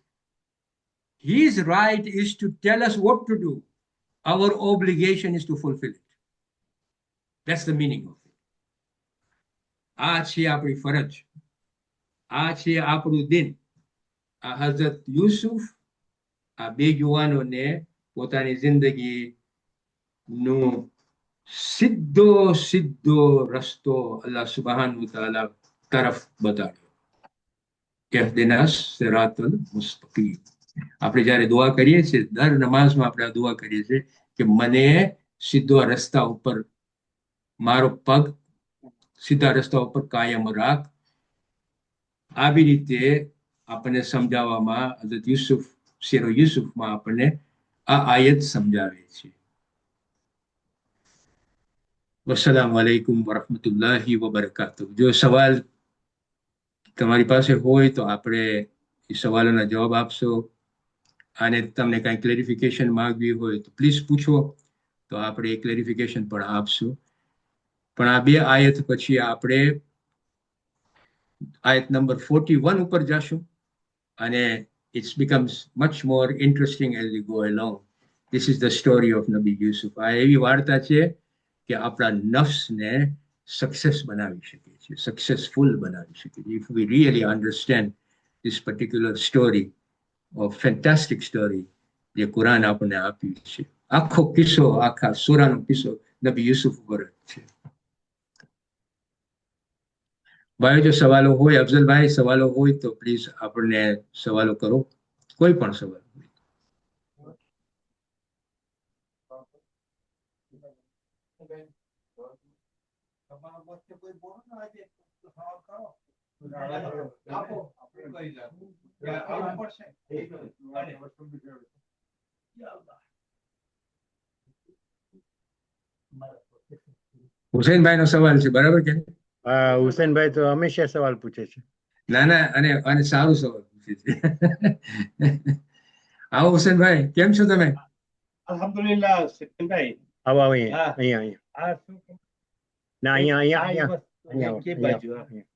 his right is to tell us what to do. Our obligation is to fulfill it. That's the meaning of it. આ છે આપણી ફરજ, આ છે આપણું દિન. આ હઝરત યુસુફ આ બે યુવાનોને પોતાની જિંદગીનો સીધો રસ્તો અલ્લાહ સુબ્હાનહુ વ તઆલા તરફ બતાડ્યો. ઇહ્દિના સિરાતલ મુસ્તકીમ. આપણે જ્યારે દુઆ કરીએ છીએ, દર નમાઝમાં આપણે આ દુઆ કરીએ છીએ કે મને સીધા રસ્તા ઉપર, મારો પગ સીધા રસ્તા ઉપર કાયમ રાખ. આવી રીતે આપણને સમજાવવામાં હઝરત યુસુફ, શેરો યુસુફમાં આપણને આ આયત સમજાવે છે. વસ્સલામુ અલૈકુમ વરહમતુલ્લાહિ વબરકાતુહ. જો સવાલ તમારી પાસે હોય તો આપણે એ સવાલોના જવાબ આપશો, અને તમને કાંઈ ક્લેરિફિકેશન માંગવી હોય તો પ્લીઝ પૂછો, તો આપણે એ ક્લેરિફિકેશન પણ આપશું. પણ આ બે આયત પછી આપણે આયત નંબર 41 ઉપર જશું, અને it becomes much more interesting as we go along. This is the story of Nabi Yusuf. આ એવી વાર્તા છે કે આપણા નફ્સને સક્સેસ બનાવી શકે છે, સક્સેસફુલ બનાવી શકે છે. If we really understand this particular story, of fantastic story જે કુરાન આપણને આપ્યું છે. આખો કિસ્સો, આખા સૂરાનો કિસ્સો નબી યુસુફ ઉપર છે. ભાઈ જો સવાલો હોય, અફઝલભાઈ સવાલો હોય તો પ્લીઝ આપણને સવાલો કરો, કોઈ પણ સવાલ હોય. હુસૈનભાઈ નો સવાલ છે, બરાબર કે? હા, હુસેનભાઈ તો હંમેશા સવાલ પૂછે છે. ના, અને સારું સવાલ પૂછે છે. આવો હુસેનભાઈ, કેમ છો તમે? અલ્હમ્દુલિલ્લાહ સચિનભાઈ. આવો આવો અહીંયા હા. અહીંયા અહીંયા આ શું ના અહીંયા આ અહીંયા વસ્તુ અહીંયા એક અહીંયા બાજુ, હા. અહીંયા.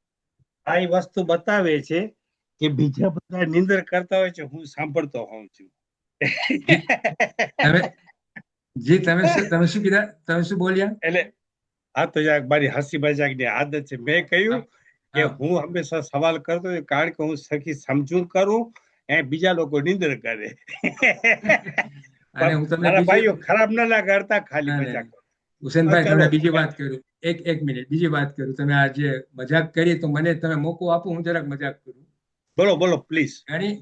આ ઈ વસ્તુ બતાવે છે કે બીજા બધા નિંદર કરતા હોય છે, હું સાંભળતો હોઉં છું. તમે તમે શું કીધા, તમે શું બોલ્યા? એટલે આ તો યાર મારી હસી મજાકની આદત છે. મેં કહ્યું કે હા. હું હંમેશા સવાલ કરતો હોય કારણ કે હું સખી સમજૂન કરું બીજા લોકો નિંદર કરે. અને હું તમને મારા બીજી ભાઈઓ ખરાબ ન લાગતા, ખાલી ના, મજાક. ના. હુસેનભાઈ, ચલો. તમને બીજી વાત કરું, એક મિનિટ, બીજી વાત કરું. તમે આજે મજાક કરી તો મને તમે મોકો આપો, હું જરાક મજાક કરું. બોલો બોલો પ્લીઝ.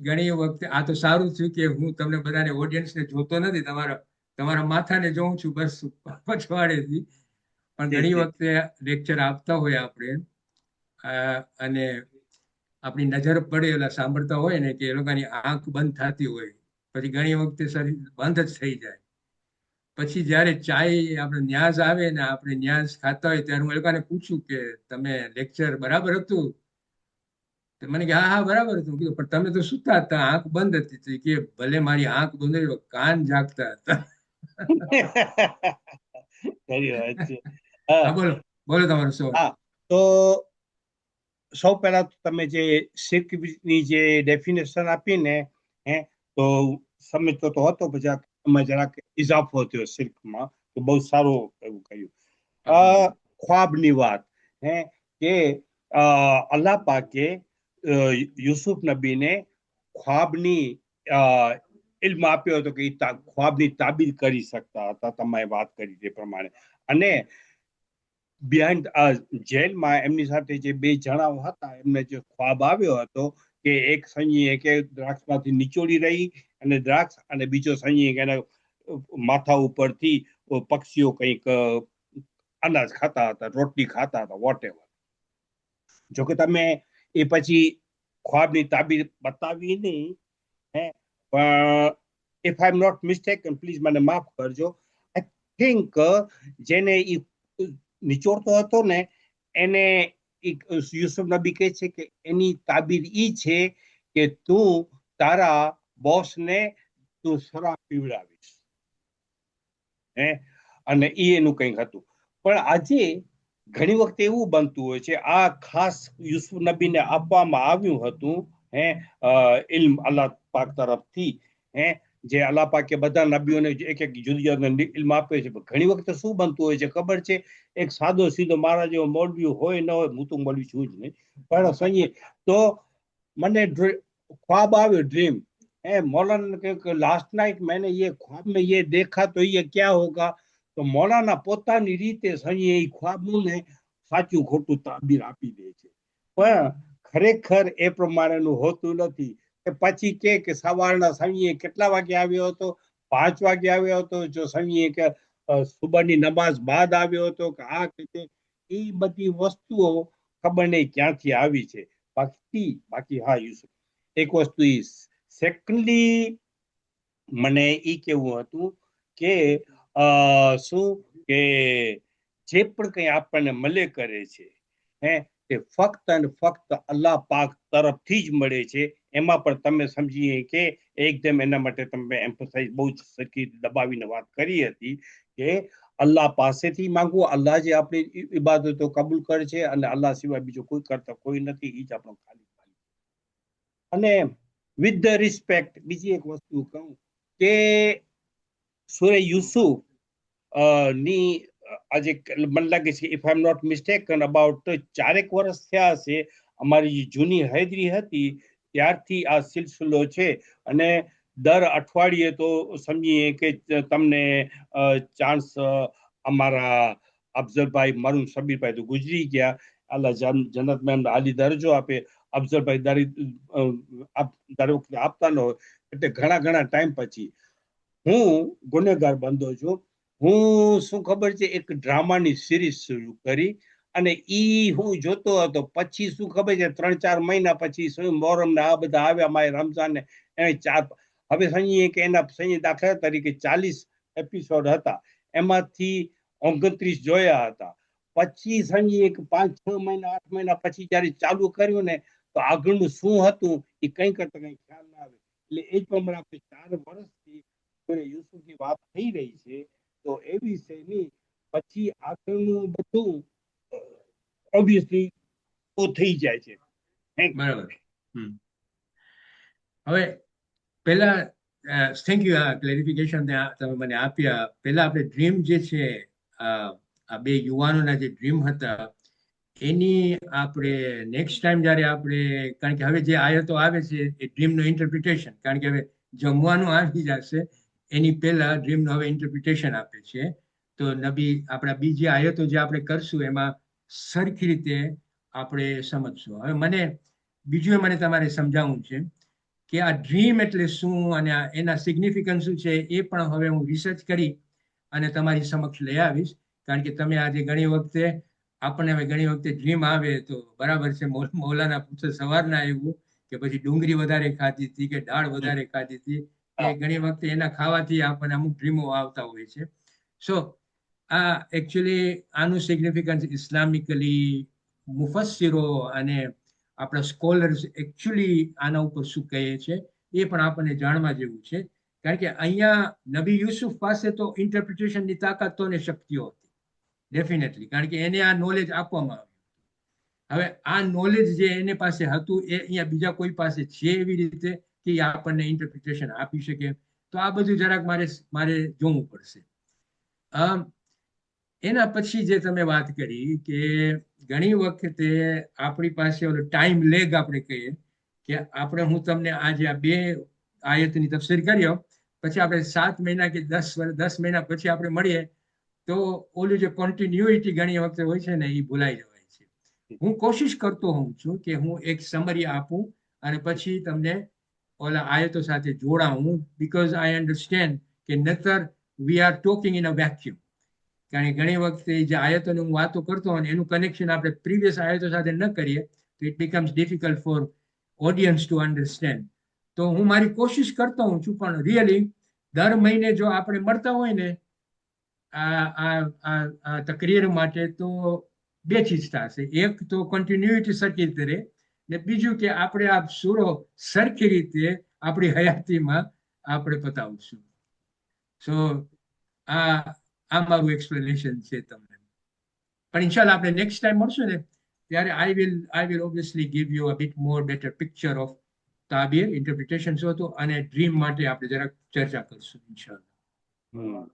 ઘણી વખતે આ તો સારું થયું કે હું તમને બધાને ઓડિયન્સને જોતો નથી, તમારા માથાને જોઉં છું બસ પછવાડેથી. પણ ઘણી વખતે લેક્ચર આપતા હોય આપણે અને આપણી નજર પડે એટલે સાંભળતા હોય ને કે એ લોકોની આંખ બંધ થતી હોય, પછી ઘણી વખતે શરીર બંધ જ થઈ જાય. પછી જ્યારે ચાય આપણે ન્યાઝ આવે ને આપણે ન્યાઝ ખાતા હોય ત્યારે હું એ લોકોને પૂછું કે તમે લેક્ચર બરાબર હતું? તો મને કે હા બરાબર હતું. કીધું પણ તમે તો સુતા હતા, આંખ બંધ હતી. કે ભલે મારી આંખ બંધ હોય, કાન જાગતા હતા. ખરી વાત છે. હા, બોલો બોલો તમારો સવાલ. હા, તો સૌ પહેલા તમે જે શિર્કની જે ડેફિનેશન આપી ને તો સમજતો તો હતો, પછી એમાં જરાક ઇજાફો થયો શિર્કમાં, તો બહુ સારું એવું કહ્યું. ખ્વાબની વાત કે અલ્લાહ પાકે યુસુફ નબીને ખ્વાબની ઇલ્મ આપ્યો હતો કે ખ્વાબની તાબીર કરી શકતા હતા, તમે વાત કરી તે પ્રમાણે. અને બિહાઇન્ડ જેલમાં એમની સાથે જે બે જણા હતા, એમને જે ખ્વાબ આવ્યો હતો કે એક સૈનિક કે દ્રાક્ષમાંથી નિચોડી રહી અને દ્રાક્ષ, અને બીજો સૈનિક એના માથા ઉપરથી પક્ષીઓ કંઈક અનાજ ખાતા હતા, રોટલી ખાતા હતા, વોટ એવર. જોકે તમે એ પછી ખ્વાબની તાબીર બતાવી નહીં, પણ if I am not mistaken, please મને માફ કરજો, આઈ થિંક જેને એ નિચોડતો હતો ને એને યુસુફ નબી કહે છે કે એની તાબીર ઈ છે કે તું તારા બોસને તું શરાબ પીવડાવીશ, અને એ એનું કંઈક હતું. પણ આજે ઘણી વખતે એવું બનતું હોય છે, આ ખાસ યુસુફ નબીને આપવામાં આવ્યું હતું ઇલ્મ અલ્લાહ પાક તરફથી, જે અલ્લાહ પાકે બધા નબીઓને એક એક જુદી જુદી ઇલ્મ આપે છે. ઘણી વખતે શું બનતું હોય છે ખબર છે, એક સાદો સીધો મારા જેવો મૌલવી હોય ન હોય, હું તો મૌલવી છું જ નહીં, પણ સહી તો મને ख्वाब આવ્યો, ड्रीम मौलाना ने कहा लास्ट नाइट मैंने ये ख्वाब में ये देखा तो ये क्या होगा, તો મૌલાના પોતાની રીતે સહી એ ખ્વાબનું ને સાચું ખોટું તાબીર આપી દે છે, પણ ખરેખર એ પ્રમાણેનું હોતું નથી. પછી કે સવારના સમયે કેટલા વાગે આવ્યો હતો? 5 વાગે આવ્યો હતો. જો સમયે કે સુબહની નમાઝ બાદ આવ્યો હતો કે આ રીતે, એ બધી વસ્તુઓ ખબર નહીં ક્યાંથી આવી છે. બાકી હા યુસુફ, એક વસ્તુ ઈ સેકન્ડલી મને ઈ કેવું હતું કે શું કે જે પણ કંઈ આપણને મળે કરે છે તે ફક્ત અને ફક્ત અલ્લાહ પાક તરફથી જ મળે છે. એમાં પણ તમે સમજીએ કે એકદમ એના માટે તમે એમ્ફસાઇઝ બહુ જ સરખી દબાવીને વાત કરી હતી કે અલ્લાહ પાસેથી માંગવું, અલ્લાહ જે આપણી ઇબાદતો કબૂલ કરે છે, અને અલ્લાહ સિવાય બીજો કોઈ કરતા કોઈ નથી, એ જ આપણો ખાલી. અને વિથ ધ રિસ્પેક્ટ બીજી એક વસ્તુ કહું કે સૂરે યુસુફ ની આજે મને લાગે છે, if I am not mistaken, about 4 વર્ષ થયા છે અમારી જૂની હૈદરી હતી ત્યારથી આ સિલસિલો છે. અને દર અઠવાડિયે તો સમજીએ કે તમને ચાન્સ અમારા અફઝલભાઈ મરુન સબીરભાઈ તો ગુજરી ગયા, અલ્લાહ જન્નતમાં આલી દરજ્જો આપે. અફઝલભાઈ દર વખતે આપતા ન હોય, એટલે ઘણા ટાઈમ પછી હું ગુનેગાર બંધો છું. હું શું ખબર છે, એક ડ્રામાની સિરીઝ શરૂ કરી, અને ઈ હું જોતો હતો. પછી શું ખબર છે, 3-4 મહિના પછી શું મોહરમ ને આ બધા આવ્યા, માય રમઝાન ને એને 4, હવે સમજીએ કે એના દાખલા તરીકે 40 એપિસોડ હતા, એમાંથી 29 જોયા હતા. પછી સમજીએ કે 5-6 મહિના 8 મહિના પછી જયારે ચાલુ કર્યું ને, તો આગળનું શું હતું એ કંઈ કરતા કંઈ ખ્યાલ ના આવે. એટલે એ જ પ્રમાણે આપણે 4 વર્ષથી સૂર્ય યુસુફની વાત થઈ રહી છે તો એ વિશેની પછી આગળનું બધું ઓબ્વિયસલી તો થઈ જાય છે. બરાબર. હવે પહેલા થેન્ક યુ આ ક્લેરિફિકેશન તમે મને આપ્યા. પહેલા આપણે ડ્રીમ જે છે આ બે યુવાનોના જે ડ્રીમ હતા એની આપણે નેક્સ્ટ ટાઈમ જ્યારે આપણે, કારણ કે હવે જે આયતો આવે છે એ ડ્રીમનું ઇન્ટરપ્રિટેશન, કારણ કે હવે જમવાનું આવી જશે એની પહેલા ડ્રીમનું હવે ઇન્ટરપ્રિટેશન આપે છે. તો નબી આપણા બીજી આયતો જે આપણે કરશું એમાં સરખી રીતે આપણે સમજશું. હવે બીજું મને તમારે સમજાવવું છે કે આ ડ્રીમ એટલે શું અને એના સિગ્નિફિકન્સ શું છે એ પણ હવે હું રિસર્ચ કરી અને તમારી સમક્ષ લઈ આવીશ. કારણ કે તમે આજે ઘણી વખતે આપણને હવે ઘણી વખતે ડ્રીમ આવે તો બરાબર છે, મૌલાના પૂછે સવારના આવ્યું કે પછી ડુંગળી વધારે ખાધી હતી કે દાળ વધારે ખાધી હતી, કે ઘણી વખતે એના ખાવાથી આપણને અમુક ડ્રીમો આવતા હોય છે. સો આ એકચ્યુઅલી આનું સિગ્નિફિકન્સ ઇસ્લામિકલી મુફસ્સિરો અને આપણા સ્કોલર્સ એકચ્યુઅલી આના ઉપર શું કહે છે એ પણ આપણને જાણવા જેવું છે. કારણ કે અહીંયા નબી યુસુફ પાસે તો ઇન્ટરપ્રિટેશનની તાકાતો અને શક્તિઓ હતી ડેફિનેટલી, કારણ કે એને આ નોલેજ આપવામાં આવ્યું. હવે આ નોલેજ જે એને પાસે હતું એ અહીંયા બીજા કોઈ પાસે છે એવી રીતે કે આપણને ઇન્ટરપ્રિટેશન આપી શકે? તો આ બધું જરાક મારે જોવું પડશે. એના પછી જે તમે વાત કરી કે ઘણી વખતે આપણી પાસે ટાઈમ લેગ આપણે કહીએ કે હું તમને આજે આ બે આયતની તફસીર કર્યો પછી આપણે 7 મહિના કે 10 મહિના પછી આપણે મળીએ તો ઓલું જે કોન્ટિન્યુઇટી ઘણી વખતે હોય છે ને એ ભૂલાઈ જવાય છે. હું કોશિશ કરતો હોઉં છું કે હું એક સમરી આપું અને પછી તમને ઓલા આયતો સાથે જોડાવું, બીકોઝ આઈ અન્ડરસ્ટેન્ડ કે નતર we are talking in a vacuum. કારણ કે ઘણી વખતે જે આયતોની હું વાતો કરતો હોય એનું કનેક્શન આપણે પ્રીવિયસ આયતો સાથે ન કરીએ તો it becomes difficult for audience to understand. તો હું મારી કોશિશ કરતો હોઉં છું, પણ રિયલી દર મહિને જો આપણે મળતા હોય ને આ તકરીર માટે તો બે ચીજ થશે. એક તો કન્ટિન્યુઇટી સરખી રીતે રહે ને બીજું કે આપણે આ સૂરો સરખી રીતે આપણી હયાતીમાં આપણે પતાવશું. સો આ મારું એક્સપ્લેનેશન છે તમને. પણ ઇન્શાલ્લાહ આપણે નેક્સ્ટ ટાઈમ મળશું ને ત્યારે I will obviously give you a bit more better picture of તાબીર ઇન્ટરપ્રિટેશન શું હતું અને ડ્રીમ માટે આપણે જરાક ચર્ચા કરશું ઇન્શાલ્લાહ.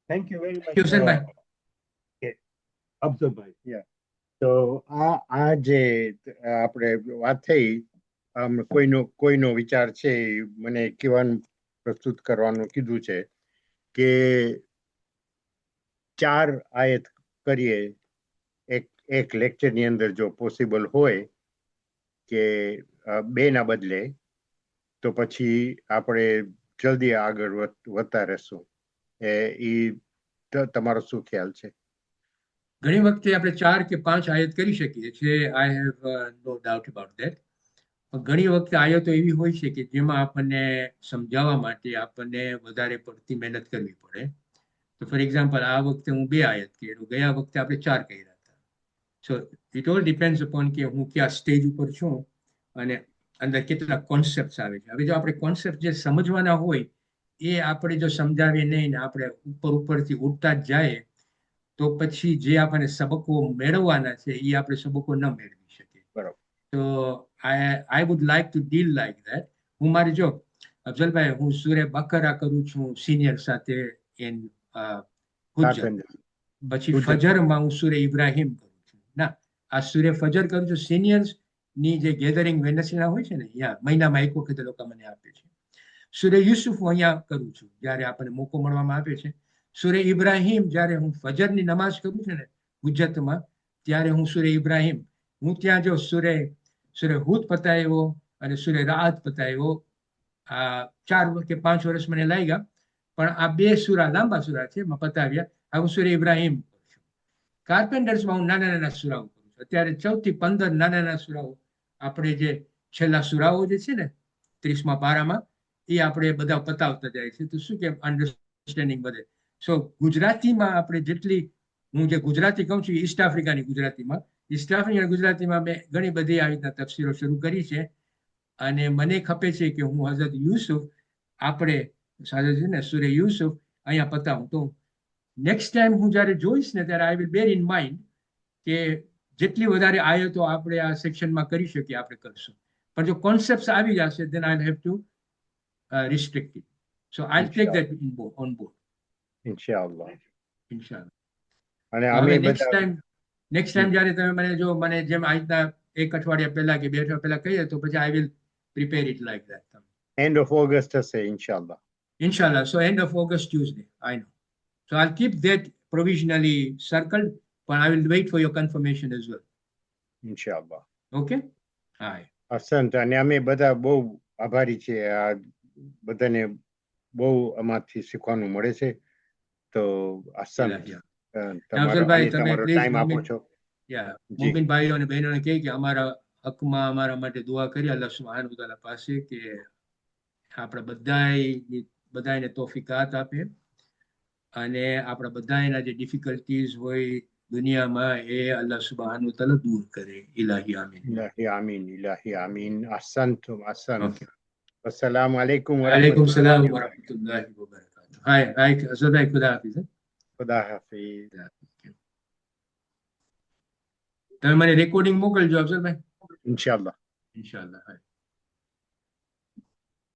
થેન્ક યુ વેરી મચ હુસેનભાઈ. અફઝલભાઈ. તો આ જે આપણે વાત થઈ, કોઈનો વિચાર છે મને કહેવાનું પ્રસ્તુત કરવાનું કીધું છે કે 4 આયત કરીએ એક લેક્ચરની અંદર, જો પોસિબલ હોય કે 2 ના બદલે, તો પછી આપણે જલ્દી આગળ વધતા રહેશું. એ તમારો શું ખ્યાલ છે? ઘણી વખતે આપણે 4 કે 5 આયત કરી શકીએ છીએ. I have no doubt about that. ઘણી વખતે આયતો એવી હોય છે કે જેમાં આપણને સમજાવવા માટે આપણને વધારે પડતી મહેનત કરવી પડે. તો ફોર એક્ઝામ્પલ આ વખતે હું 2 આયત કર્યું, ગયા વખતે આપણે 4 કર્યા હતા. So it all depends upon k હું કયા સ્ટેજ ઉપર છું અને અંદર કેટલા કોન્સેપ્ટ આવે છે. હવે જો આપણે કોન્સેપ્ટ જે સમજવાના હોય એ આપણે જો સમજાવીએ નહીં ને આપણે ઉપરથી ઉઠતા જ જાય તો પછી જે આપણને સબકો મેળવવાના છે એ આપણે સબકો ન મેળવી શકીએ. બરાબર. તો I would like to deal like that. હું મારી જો અફઝલભાઈ હું સૂરે બકરા કરું છું સિનિયર સાથે ઇન હુજ્જત, પછી ફજરમાં હું સૂરે ઇબ્રાહિમ કરું છું. ના, આ સૂરે ફજર કરું છું સિનિયર્સ ની જે ગેધરિંગ વેનસના હોય છે ને અહીંયા મહિનામાં એક વખત લોકો મને આપે છે. સૂરે યુસુફ હું અહીંયા કરું છું જ્યારે આપણને મોકો મળવામાં આવે છે. સૂરે ઇબ્રાહિમ જ્યારે હું ફજરની નમાઝ કરું છું ને હુજ્જતમાં ત્યારે હું સૂરે ઇબ્રાહિમ, હું ત્યાં જો સૂરે હૂદ પતાવ્યો અને સૂરે રાહત પતાવ્યો. 4 કે 5 વર્ષ મને લાગ્યા, પણ આ 2 સૂરા લાંબા સૂરા છે એમાં પતાવ્યા. હવે હું સૂરે ઇબ્રાહિમ કરું છું. કાર્પેન્ટર્સમાં હું નાના સૂરાઓ કરું છું. અત્યારે 14 થી 15 નાના સૂરાઓ આપણે જે છેલ્લા સૂરાઓ જે છે ને 30મા પારામાં એ આપણે બધા પતાવતા જાય છે. તો શું કે અન્ડરસ્ટેન્ડિંગ વધે. સો ગુજરાતીમાં આપણે જેટલી, હું જે ગુજરાતી કહું છું ઈસ્ટ આફ્રિકાની ગુજરાતીમાં, ઈસ્ટ આફ્રિકાની ગુજરાતીમાં મેં ઘણી બધી આવી રીતના તફસીરો શરૂ કરી છે અને મને ખપે છે કે હું હઝરત યુસુફ આપણે સાથે છે ને સૂર્ય યુસુફ અહીંયા પતાવું તો નેક્સ્ટ ટાઈમ હું જ્યારે જોઈશ ને ત્યારે I will bear in mind કે જેટલી વધારે આયતો આપણે આ સેક્શનમાં કરી શકીએ આપણે કરશું, પણ જો કોન્સેપ્ટ આવી જશે then I'll have to restrict it. So I'll take that on board. ઇન્શાઅલ્લાહ. ઇન્શાલ્લાહ. અને હવે અમે નેક્સ્ટ બધા ટાઈમ જ્યારે તમે મને જેમ આ રીતના એક અઠવાડિયા પહેલા કે 2 અઠવાડિયા પહેલા કહીએ તો પછી I will prepare it like that. End of August હશે ઇન્શાઅલ્લાહ. Inshallah. So end of August, Tuesday. I know. So I'll keep that provisionally circled, but I will wait for your confirmation as well. ઇન્શાઅલ્લાહ. Okay? Hi. અસંત. અને અમે બધા બહુ આભારી છીએ. આ બધાને બહુ આમાંથી શીખવાનું મળે છે. તો અસંત અફઝલભાઈ, તમે તમારો please ટાઈમ આપો છો. મોમિન ભાઈઓ અને બહેનોને કહે કે અમારા હકમાં અમારા માટે દુઆ કરી અલ્લાહ સુબ્હાનહુ વ તઆલા પાસે કે આપણા બધાને તોફીકાત આપે અને આપણા બધાના જે ડિફિકલ્ટીઝ હોય દુનિયામાં એ અલ્લાહ સુબ્હાનહુ વ તઆલા દૂર કરે. ઇલાહી આમીન. ઇલાહી આમીન. ઇલાહી આમીન. અસંત. Okay. અસ્સલામુ અલૈકુમ વાલેકુમ સલામ વરહમતુલ્લાહિ વ રહમતુલ્લાહિ વ બરકાતુહુ. હાય અફઝલભાઈ, ખુદા હાફિઝ. ખુદા હાફિઝ. તમે મને રેકોર્ડિંગ મોકલજો અફઝલભાઈ. ઇન્શાઅલ્લાહ. ઇન્શાલ્લાહ.